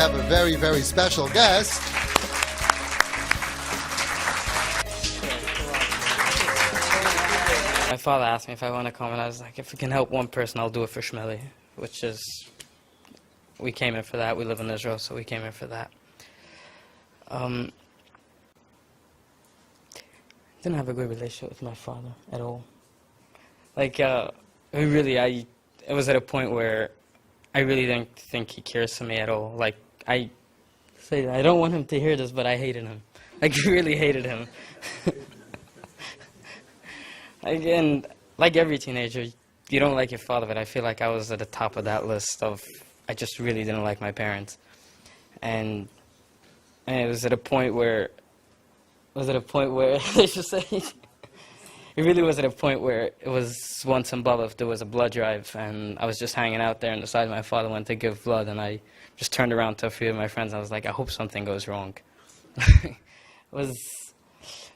have a very, very special guest. My father asked me if I want to come, and I was like, if we can help one person, I'll do it for Shmeli, which is, we came in for that. We live in Israel, so we came in for that. Didn't have a good relationship with my father at all. Like, it was at a point where I really didn't think he cares for me at all. Like, I don't want him to hear this, but I hated him. Like, really hated him. Again, like every teenager, you don't like your father, but I feel like I was at the top of that list of, I just really didn't like my parents. And it was at a point where, let's just say, it really was at a point where it was once in Bubba, there was a blood drive, and I was just hanging out there, and decided my father went to give blood, and I just turned around to a few of my friends, and I was like, I hope something goes wrong.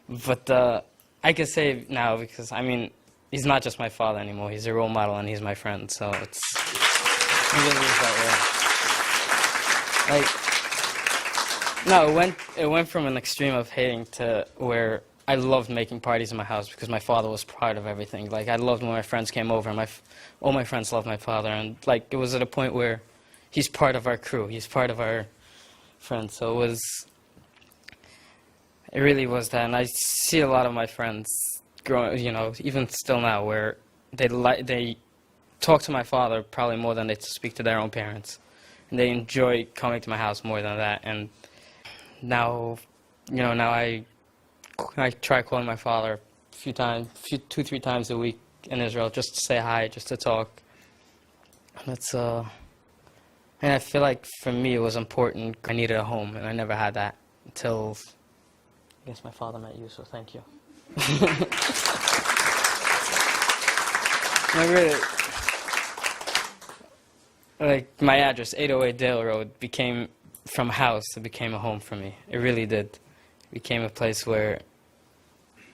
But I can say now, because, I mean, he's not just my father anymore. He's a role model, and he's my friend, so it really is that way. Like, no, it went from an extreme of hating to where I loved making parties in my house because my father was part of everything. Like, I loved when my friends came over, and all my friends loved my father, and, like, it was at a point where he's part of our crew. He's part of our friends, so it really was that. And I see a lot of my friends growing, you know, even still now, where they talk to my father probably more than they speak to their own parents. And they enjoy coming to my house more than that. And now, you know, now I try calling my father two, 3 times a week in Israel just to say hi, just to talk. And and I feel like for me it was important. I needed a home, and I never had that until, I guess, my father met you, so thank you. Like, my address, 808 Dale Road, became, from a house, it became a home for me. It really did. It became a place where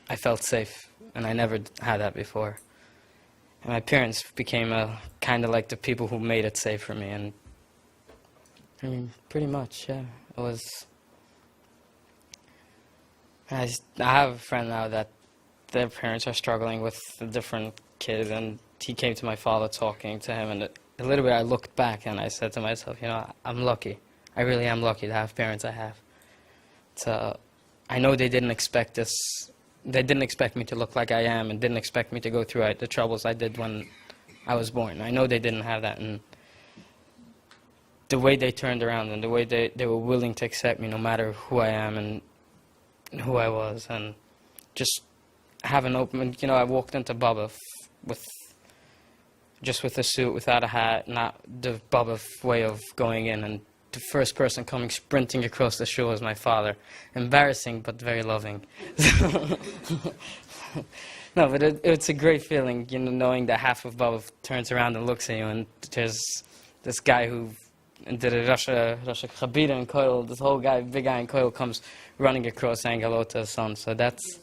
I felt safe, and I never had that before. And my parents became kind of like the people who made it safe for me, and I mean, pretty much, yeah. It was. I have a friend now that their parents are struggling with a different kid, and he came to my father talking to him, and a little bit I looked back and I said to myself, you know, I'm lucky. I really am lucky to have parents I have. I know they didn't expect this. They didn't expect me to look like I am, and didn't expect me to go through the troubles I did when I was born. I know they didn't have that, and the way they turned around and the way they were willing to accept me no matter who I am and who I was, and just have an open, you know, I walked into Bubba with a suit, without a hat, not the Bubba way of going in, and the first person coming sprinting across the shore was my father. Embarrassing, but very loving. No, but it's a great feeling, you know, knowing that half of Bubba turns around and looks at you, and there's this guy who did a Rosh Chabira in Koil, this whole guy, big guy in Koil, comes running across saying hello to his son. So that's,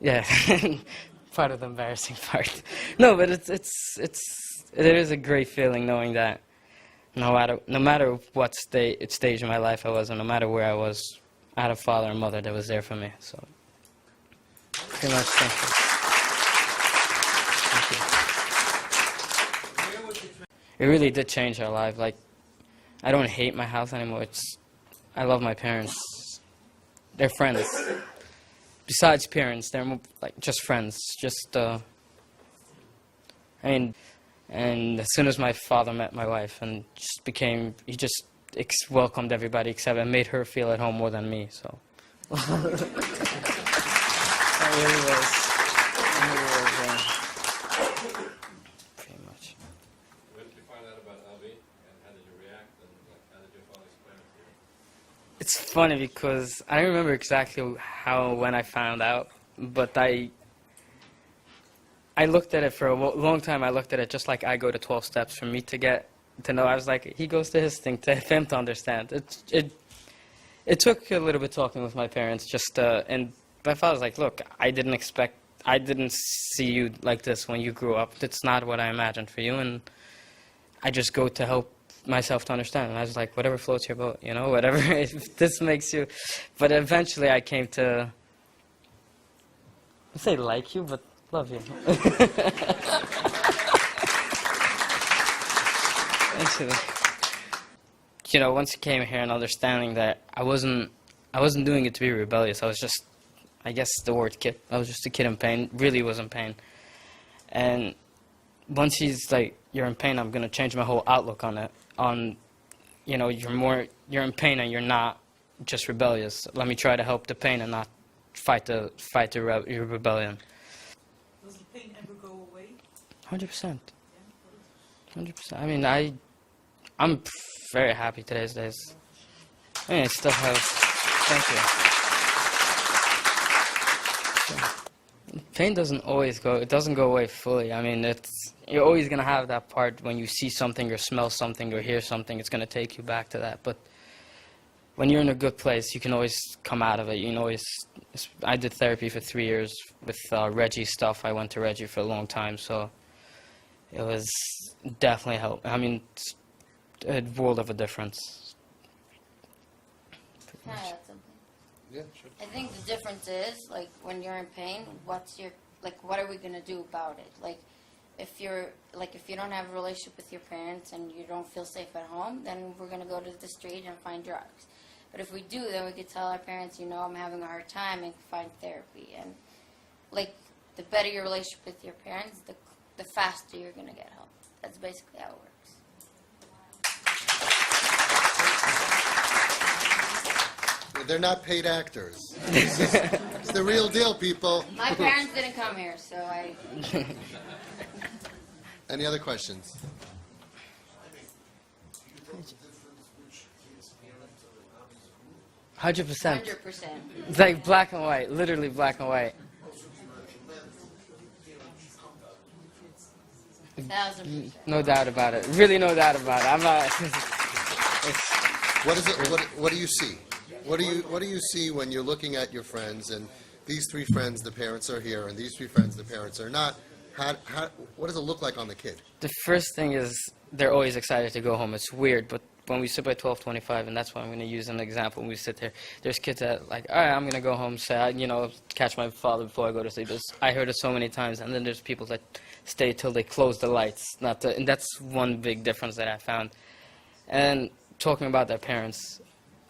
yeah, part of the embarrassing part. No, but it is a great feeling knowing that no matter what stage in my life I was, and no matter where I was, I had a father and mother that was there for me. So, pretty much, thank you. It really did change our life. Like, I don't hate my house anymore. I love my parents. They're friends. Besides parents, they're more, like, just friends. And as soon as my father met my wife, and he just welcomed everybody except, and made her feel at home more than me. So. That really was. Pretty much. When did you find out about Avi, and how did you react, and how did your father explain it to you? It's funny because I don't remember exactly when I found out, but I looked at it for a long time. I looked at it just like I go to 12 steps for me to get to know. I was like, he goes to his thing, to him to understand. It took a little bit talking with my parents, and my father was like, look, I didn't see you like this when you grew up. That's not what I imagined for you, and I just go to help myself to understand. And I was like, whatever floats your boat, you know, whatever, if this makes you. But eventually I came to, I say like you, but love you. Eventually. You know, once I came here and understanding that I wasn't doing it to be rebellious. I was just, I guess the word kid. I was just a kid in pain. Really was in pain. And once he's like, you're in pain, I'm gonna change my whole outlook on it. On, you know, you're in pain and you're not just rebellious. Let me try to help the pain and not fight your rebellion. Does the pain ever go away? 100%. 100%. I mean, I'm very happy today's days. I mean, I still have. Thank you. Pain doesn't always go. It doesn't go away fully. I mean, you're always gonna have that part when you see something or smell something or hear something. It's gonna take you back to that. But when you're in a good place, you can always come out of it. You can always. I did therapy for 3 years with Reggie stuff. I went to Reggie for a long time, so it was definitely help. I mean, it's a world of a difference. Can I add something? Yeah, sure. I think the difference is, like, when you're in pain, what are we gonna do about it? Like, if you don't have a relationship with your parents and you don't feel safe at home, then we're gonna go to the street and find drugs. But if we do, then we could tell our parents, you know, I'm having a hard time, and find therapy. And, like, the better your relationship with your parents, the faster you're gonna get help. That's basically how it works. They're not paid actors. It's the real deal, people. My parents didn't come here, so I... Any other questions? 100%. 100%. It's like black and white, literally black and white. 1,000%. No doubt about it. Really, no doubt about it. I'm not. What is it? What do you see? What do you see when you're looking at your friends and these three friends, the parents are here, and these three friends, the parents are not? What does it look like on the kid? The first thing is they're always excited to go home. It's weird, but when we sit by 12:25, and that's why I'm going to use an example. When we sit there, there's kids that like, all right, I'm going to go home, say, you know, catch my father before I go to sleep. I heard it so many times, and then there's people that stay till they close the lights. And that's one big difference that I found. And talking about their parents,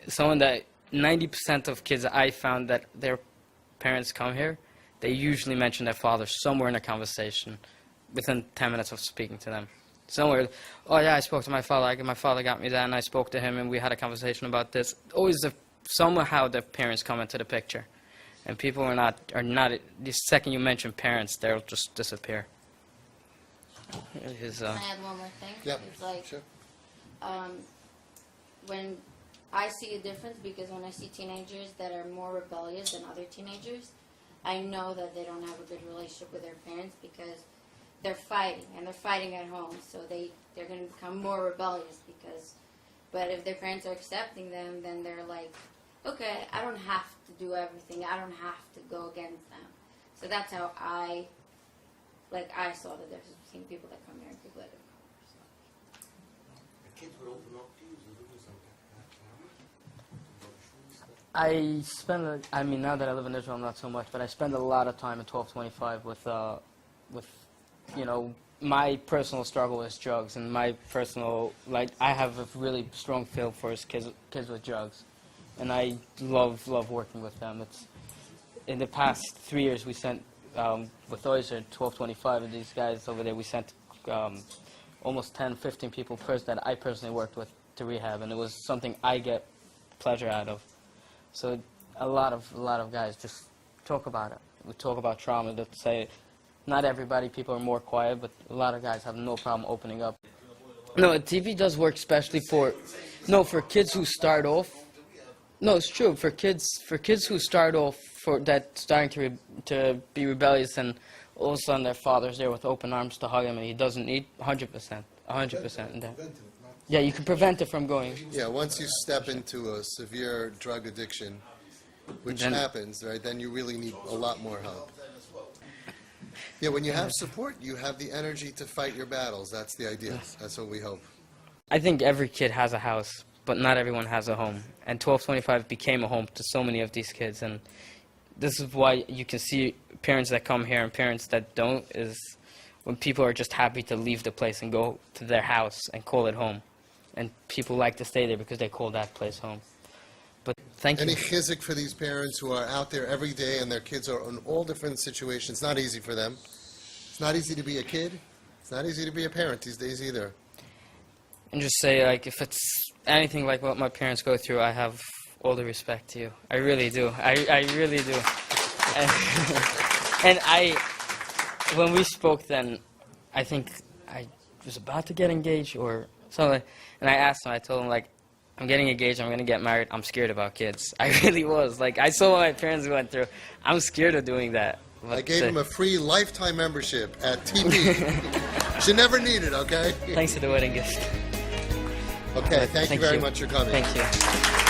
someone that 90% of kids I found that their parents come here, they usually mention their father somewhere in a conversation within 10 minutes of speaking to them. Somewhere, oh yeah, I spoke to my father, my father got me that, and I spoke to him, and we had a conversation about this. Always somehow the parents come into the picture. And people are not, the second you mention parents, they'll just disappear. Can I add one more thing? Yeah, It's like, sure. when I see a difference, because when I see teenagers that are more rebellious than other teenagers, I know that they don't have a good relationship with their parents because they're fighting, and they're fighting at home, so they're going to become more rebellious but if their parents are accepting them, then they're like, okay, I don't have to do everything, I don't have to go against them. So that's how I saw the difference between people that come here and people that don't come here. So. The kids would open up to you and do something. I mean, now that I live in Israel, not so much, but I spend a lot of time at 1225 with, you know, my personal struggle is drugs, and my personal, I have a really strong feel for kids with drugs, and I love working with them. In the past 3 years, we sent, with RESUSCITATION 1225, and these guys over there, we sent almost 10, 15 people that I personally worked with to rehab, and it was something I get pleasure out of. So a lot of guys just talk about it. We talk about trauma. That say, not everybody, people are more quiet, but a lot of guys have no problem opening up. No, TV does work especially for kids who start off. No, it's true for kids who start off starting to be rebellious, and all of a sudden their father's there with open arms to hug him, and he doesn't need 100%. Yeah, you can prevent it from going. Yeah, once you step into a severe drug addiction, which happens, right, then you really need a lot more help. Yeah, when you have support, you have the energy to fight your battles. That's the idea. That's what we hope. I think every kid has a house, but not everyone has a home. And 1225 became a home to so many of these kids. And this is why you can see parents that come here and parents that don't, is when people are just happy to leave the place and go to their house and call it home. And people like to stay there because they call that place home. But thank Any you. CHIZUK for these parents who are out there every day and their kids are in all different situations? It's not easy for them. It's not easy to be a kid. It's not easy to be a parent these days either. And just say, like, if it's anything like what my parents go through, I have all the respect to you. I really do. I really do. And when we spoke then, I think I was about to get engaged or something. And I asked him, I told him, like, I'm getting engaged, I'm going to get married, I'm scared about kids. I really was. Like, I saw what my parents went through. I'm scared of doing that. I gave him a free lifetime membership at TP. Should never need it, okay? Thanks for the wedding gift. Okay, thank you very much for coming. Thank you.